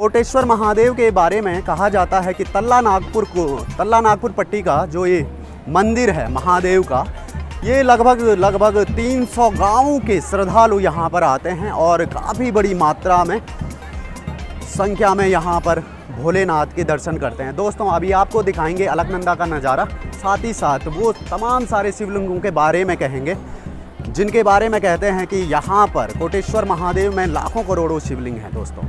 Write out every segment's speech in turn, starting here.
कोटेश्वर महादेव के बारे में कहा जाता है कि तल्ला नागपुर पट्टी का जो ये मंदिर है महादेव का, ये लगभग 300 गांवों के श्रद्धालु यहाँ पर आते हैं और काफ़ी बड़ी मात्रा में संख्या में यहाँ पर भोलेनाथ के दर्शन करते हैं। दोस्तों अभी आपको दिखाएंगे अलकनंदा का नज़ारा, साथ ही साथ वो तमाम सारे शिवलिंगों के बारे में कहेंगे जिनके बारे में कहते हैं कि यहाँ पर कोटेश्वर महादेव में लाखों करोड़ों शिवलिंग हैं। दोस्तों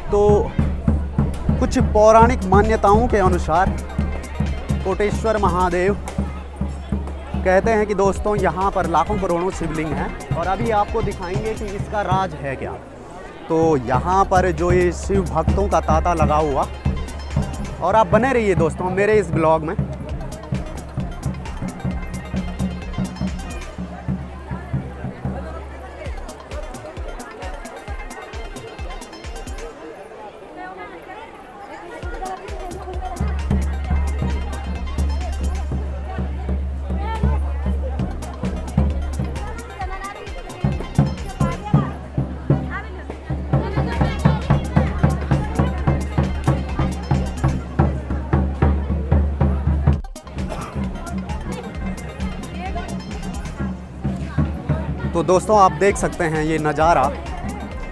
तो कुछ पौराणिक मान्यताओं के अनुसार कोटेश्वर महादेव कहते हैं कि दोस्तों यहाँ पर लाखों करोड़ों शिवलिंग हैं और अभी आपको दिखाएंगे कि इसका राज है क्या। तो यहाँ पर जो ये शिव भक्तों का तांता लगा हुआ, और आप बने रहिए दोस्तों मेरे इस ब्लॉग में। तो दोस्तों आप देख सकते हैं ये नज़ारा,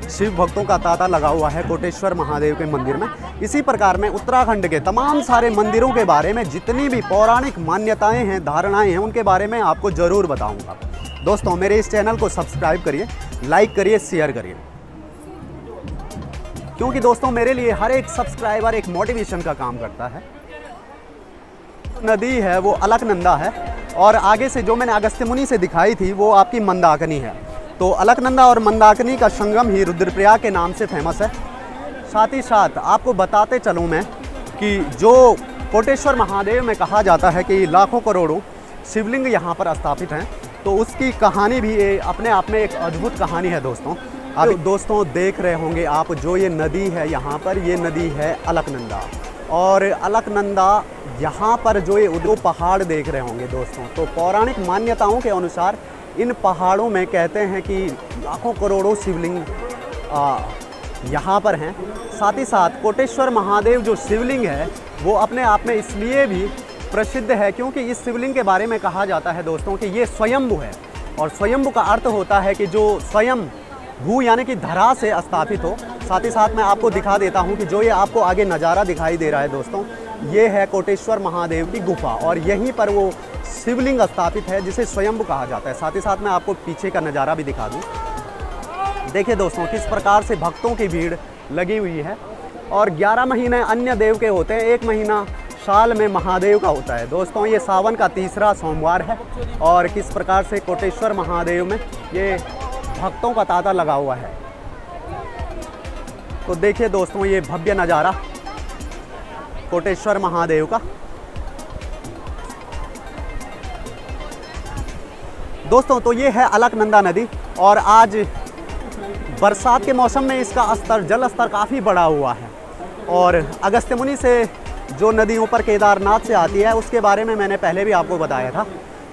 शिव भक्तों का तांता लगा हुआ है कोटेश्वर महादेव के मंदिर में। इसी प्रकार में उत्तराखंड के तमाम सारे मंदिरों के बारे में जितनी भी पौराणिक मान्यताएं हैं, धारणाएं हैं, उनके बारे में आपको ज़रूर बताऊंगा। दोस्तों मेरे इस चैनल को सब्सक्राइब करिए, लाइक करिए, शेयर करिए, क्योंकि दोस्तों मेरे लिए हर एक सब्सक्राइबर एक मोटिवेशन का काम करता है। नदी है वो अलकनंदा है और आगे से जो मैंने अगस्त्य मुनि से दिखाई थी वो आपकी मंदाकिनी है। तो अलकनंदा और मंदाकिनी का संगम ही रुद्रप्रयाग के नाम से फेमस है। साथ ही साथ आपको बताते चलूँ मैं कि जो कोटेश्वर महादेव में कहा जाता है कि लाखों करोड़ों शिवलिंग यहाँ पर स्थापित हैं, तो उसकी कहानी भी अपने आप में एक अद्भुत कहानी है। दोस्तों अब दोस्तों देख रहे होंगे आप जो ये नदी है यहाँ पर, ये नदी है अलकनंदा। और अलकनंदा यहाँ पर जो ये दो पहाड़ देख रहे होंगे दोस्तों, तो पौराणिक मान्यताओं के अनुसार इन पहाड़ों में कहते हैं कि लाखों करोड़ों शिवलिंग यहाँ पर हैं। साथ ही साथ कोटेश्वर महादेव जो शिवलिंग है वो अपने आप में इसलिए भी प्रसिद्ध है क्योंकि इस शिवलिंग के बारे में कहा जाता है दोस्तों कि ये स्वयंभू है। और स्वयंभू का अर्थ होता है कि जो स्वयं भू यानी कि धरा से स्थापित हो। साथ ही साथ मैं आपको दिखा देता हूं कि जो ये आपको आगे नज़ारा दिखाई दे रहा है दोस्तों, ये है कोटेश्वर महादेव की गुफा और यहीं पर वो शिवलिंग स्थापित है जिसे स्वयंभू कहा जाता है। साथ ही साथ मैं आपको पीछे का नज़ारा भी दिखा दूं। देखिए दोस्तों किस प्रकार से भक्तों की भीड़ लगी हुई है। और 11 महीने अन्य देव के होते हैं, 1 महीना साल में महादेव का होता है। दोस्तों ये सावन का तीसरा सोमवार है और किस प्रकार से कोटेश्वर महादेव में ये भक्तों का तांता लगा हुआ है। तो देखिए दोस्तों ये भव्य नज़ारा कोटेश्वर महादेव का। दोस्तों तो ये है अलकनंदा नदी और आज बरसात के मौसम में इसका जल स्तर काफ़ी बढ़ा हुआ है। और अगस्त्य मुनि से जो नदी ऊपर केदारनाथ से आती है उसके बारे में मैंने पहले भी आपको बताया था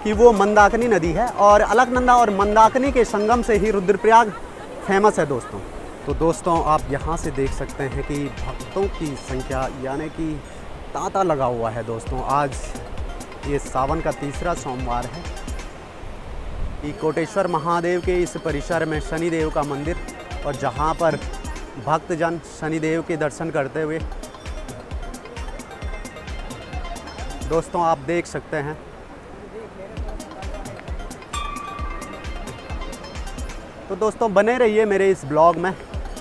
कि वो मंदाकिनी नदी है और अलकनंदा और मंदाकिनी के संगम से ही रुद्रप्रयाग फेमस है दोस्तों। तो दोस्तों आप यहाँ से देख सकते हैं कि भक्तों की संख्या यानी कि तांता लगा हुआ है दोस्तों। आज ये सावन का तीसरा सोमवार है कि कोटेश्वर महादेव के इस परिसर में शनिदेव का मंदिर और जहाँ पर भक्तजन शनिदेव के दर्शन करते हुए दोस्तों आप देख सकते हैं। तो दोस्तों बने रहिए मेरे इस ब्लॉग में।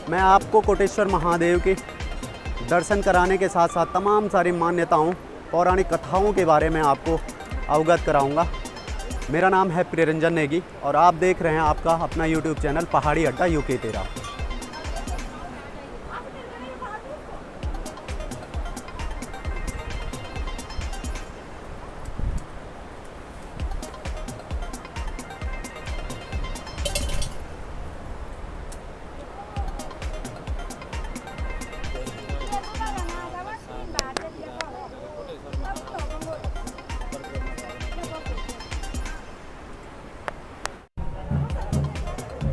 मैं आपको कोटेश्वर महादेव के दर्शन कराने के साथ साथ तमाम सारी मान्यताओं, पौराणिक कथाओं के बारे में आपको अवगत कराऊंगा। मेरा नाम है प्रियरंजन नेगी और आप देख रहे हैं आपका अपना यूट्यूब चैनल पहाड़ी अड्डा UK 13।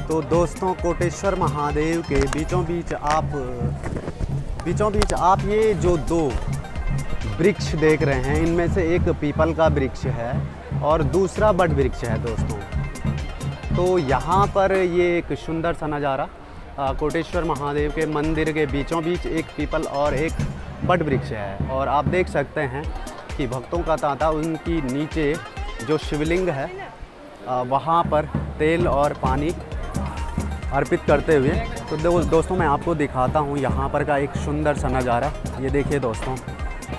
तो दोस्तों कोटेश्वर महादेव के बीचों बीच आप ये जो दो वृक्ष देख रहे हैं, इनमें से एक पीपल का वृक्ष है और दूसरा बट वृक्ष है दोस्तों। तो यहाँ पर ये एक सुंदर सा नज़ारा, कोटेश्वर महादेव के मंदिर के बीचों बीच एक पीपल और एक बट वृक्ष है। और आप देख सकते हैं कि भक्तों का तांता उनकी नीचे जो शिवलिंग है वहाँ पर तेल और पानी अर्पित करते हुए। तो दोस्तों मैं आपको दिखाता हूँ यहाँ पर का एक सुंदर सा नज़ारा। ये देखिए दोस्तों,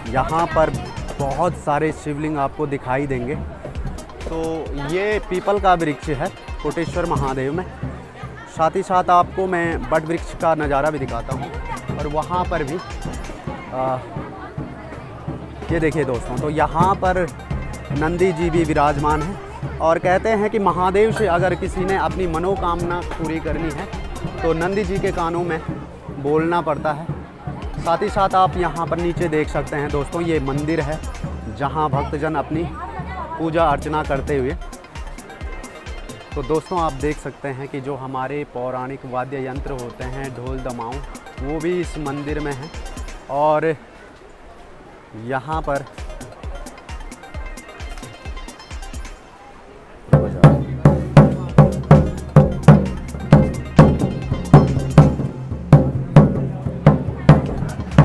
यहाँ पर बहुत सारे शिवलिंग आपको दिखाई देंगे। तो ये पीपल का वृक्ष है कोटेश्वर महादेव में। साथ ही साथ आपको मैं बट वृक्ष का नज़ारा भी दिखाता हूँ। और वहाँ पर भी ये देखिए दोस्तों, तो यहाँ पर नंदी जी भी विराजमान हैं। और कहते हैं कि महादेव से अगर किसी ने अपनी मनोकामना पूरी करनी है तो नंदी जी के कानों में बोलना पड़ता है। साथ ही साथ आप यहाँ पर नीचे देख सकते हैं दोस्तों, ये मंदिर है जहाँ भक्तजन अपनी पूजा अर्चना करते हुए। तो दोस्तों आप देख सकते हैं कि जो हमारे पौराणिक वाद्य यंत्र होते हैं, ढोल दमाऊं, वो भी इस मंदिर में हैं। और यहाँ पर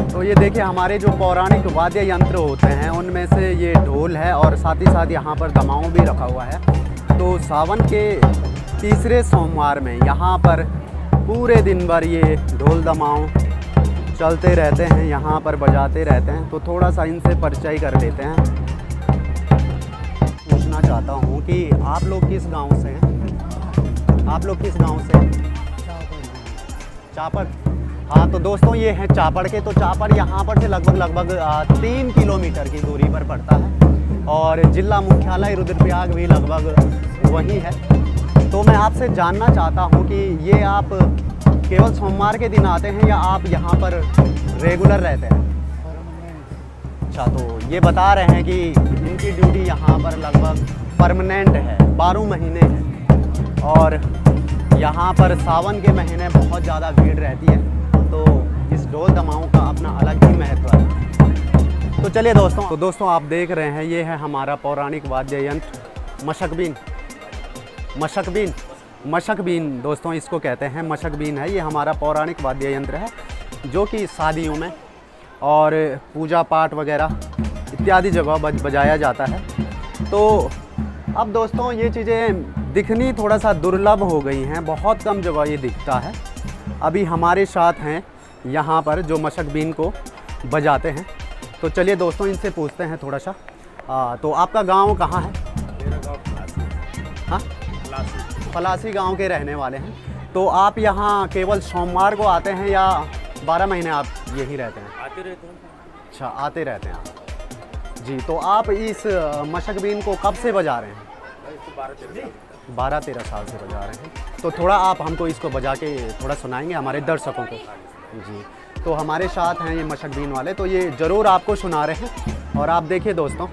तो ये देखिए हमारे जो पौराणिक वाद्य यंत्र होते हैं उनमें से ये ढोल है और साथ ही साथ यहाँ पर दमाऊं भी रखा हुआ है। तो सावन के तीसरे सोमवार में यहाँ पर पूरे दिन भर ये ढोल दमाऊं चलते रहते हैं, यहाँ पर बजाते रहते हैं। तो थोड़ा सा इनसे परिचय कर लेते हैं। पूछना चाहता हूँ कि आप लोग किस गांव से हैं? आप लोग किस गांव से हैं? चापड़। हाँ तो दोस्तों ये हैं चापड़ के। तो चापड़ यहाँ पर से लगभग 3 किलोमीटर की दूरी पर पड़ता है और जिला मुख्यालय रुद्रप्रयाग भी लगभग वही है। तो मैं आपसे जानना चाहता हूँ कि ये आप केवल सोमवार के दिन आते हैं या आप यहाँ पर रेगुलर रहते हैं? अच्छा, तो ये बता रहे हैं कि इनकी ड्यूटी यहाँ पर लगभग परमानेंट है, 12 महीने है। और यहाँ पर सावन के महीने बहुत ज़्यादा भीड़ रहती है। तो इस ढोल दमाऊं का अपना अलग ही महत्व है। तो चलिए दोस्तों आप देख रहे हैं ये है हमारा पौराणिक वाद्य यंत्र मशकबीन। मशकबीन दोस्तों इसको कहते हैं, मशकबीन है। ये हमारा पौराणिक वाद्य यंत्र है जो कि शादियों में और पूजा पाठ वगैरह इत्यादि जगह बजाया जाता है। तो अब दोस्तों ये चीज़ें दिखनी थोड़ा सा दुर्लभ हो गई हैं, बहुत कम जगह ये दिखता है। अभी हमारे साथ हैं यहाँ पर जो मशकबीन को बजाते हैं। तो चलिए दोस्तों इनसे पूछते हैं थोड़ा सा। तो आपका गांव कहाँ है? मेरा गांव फलासी। हाँ, फलासी गांव के रहने वाले हैं। तो आप यहाँ केवल सोमवार को आते हैं या 12 महीने आप यहीं रहते हैं? आते रहते हैं। अच्छा, आते रहते हैं आप जी। तो आप इस मशकबीन को कब से बजा रहे हैं? 12-13 साल से बजा रहे हैं। तो थोड़ा आप हमको इसको बजा के थोड़ा सुनाएंगे हमारे दर्शकों को जी। तो हमारे साथ हैं ये मशकबीन वाले, तो ये ज़रूर आपको सुना रहे हैं। और आप देखिए दोस्तों,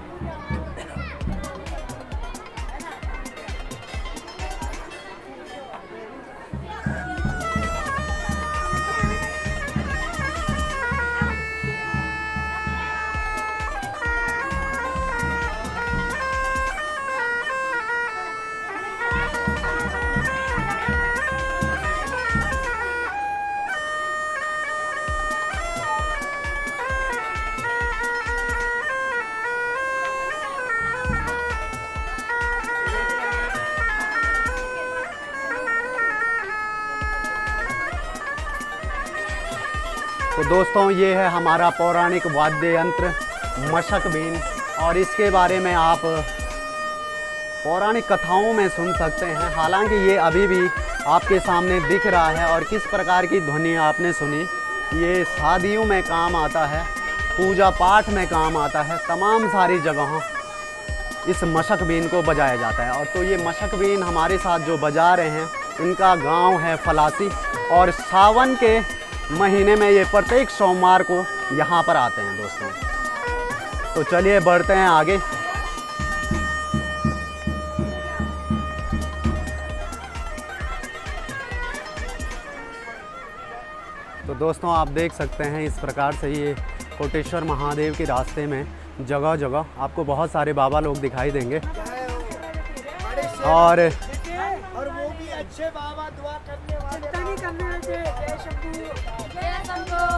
तो दोस्तों ये है हमारा पौराणिक वाद्य यंत्र मशकबीन। और इसके बारे में आप पौराणिक कथाओं में सुन सकते हैं। हालांकि ये अभी भी आपके सामने दिख रहा है। और किस प्रकार की ध्वनि आपने सुनी, ये शादियों में काम आता है, पूजा पाठ में काम आता है, तमाम सारी जगहों इस मशकबीन को बजाया जाता है। और तो ये मशकबीन हमारे साथ जो बजा रहे हैं इनका गांव है फलासी। और सावन के महीने में ये प्रत्येक सोमवार को यहाँ पर आते हैं दोस्तों। तो चलिए बढ़ते हैं आगे। तो दोस्तों आप देख सकते हैं इस प्रकार से ये कोटेश्वर महादेव के रास्ते में जगह जगह आपको बहुत सारे बाबा लोग दिखाई देंगे। और वो भी अच्छे बाबा दुआ करने वाले जय शंभू जय शंभू।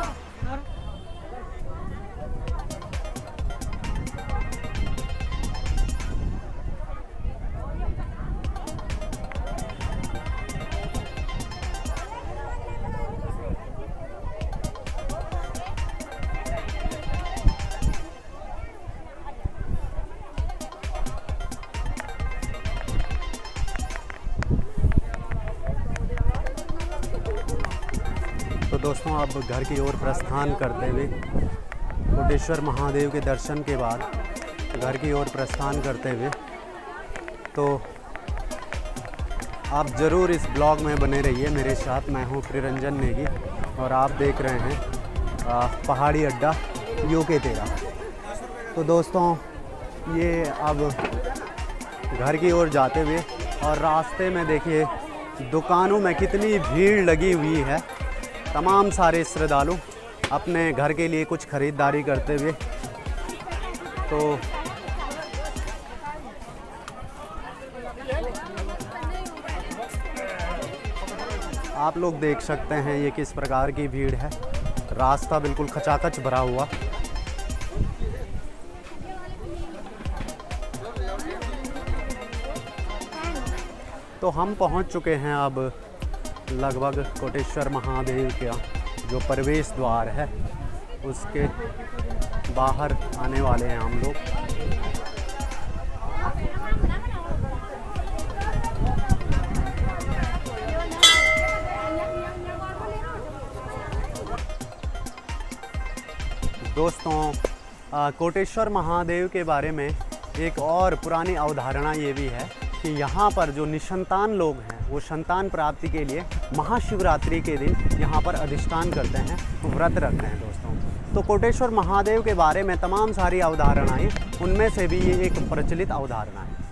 तो दोस्तों अब घर की ओर प्रस्थान करते हुए कोटेश्वर महादेव के दर्शन के बाद घर की ओर प्रस्थान करते हुए तो आप ज़रूर इस ब्लॉग में बने रहिए मेरे साथ। मैं हूँ प्रिरंजन नेगी और आप देख रहे हैं पहाड़ी अड्डा यूके 13। तो दोस्तों ये अब घर की ओर जाते हुए और रास्ते में देखिए दुकानों में कितनी भीड़ लगी हुई है। तमाम सारे श्रद्धालु अपने घर के लिए कुछ ख़रीदारी करते हुए तो आप लोग देख सकते हैं ये किस प्रकार की भीड़ है। रास्ता बिल्कुल खचाखच भरा हुआ। तो हम पहुंच चुके हैं अब लगभग कोटेश्वर महादेव का जो प्रवेश द्वार है उसके बाहर आने वाले हैं हम लोग। दोस्तों कोटेश्वर महादेव के बारे में एक और पुरानी अवधारणा ये भी है कि यहाँ पर जो निसंतान लोग हैं वो संतान प्राप्ति के लिए महाशिवरात्रि के दिन यहाँ पर अधिष्ठान करते हैं, व्रत रखते हैं दोस्तों। तो कोटेश्वर महादेव के बारे में तमाम सारी अवधारणाएं, उनमें से भी ये एक प्रचलित अवधारणा है।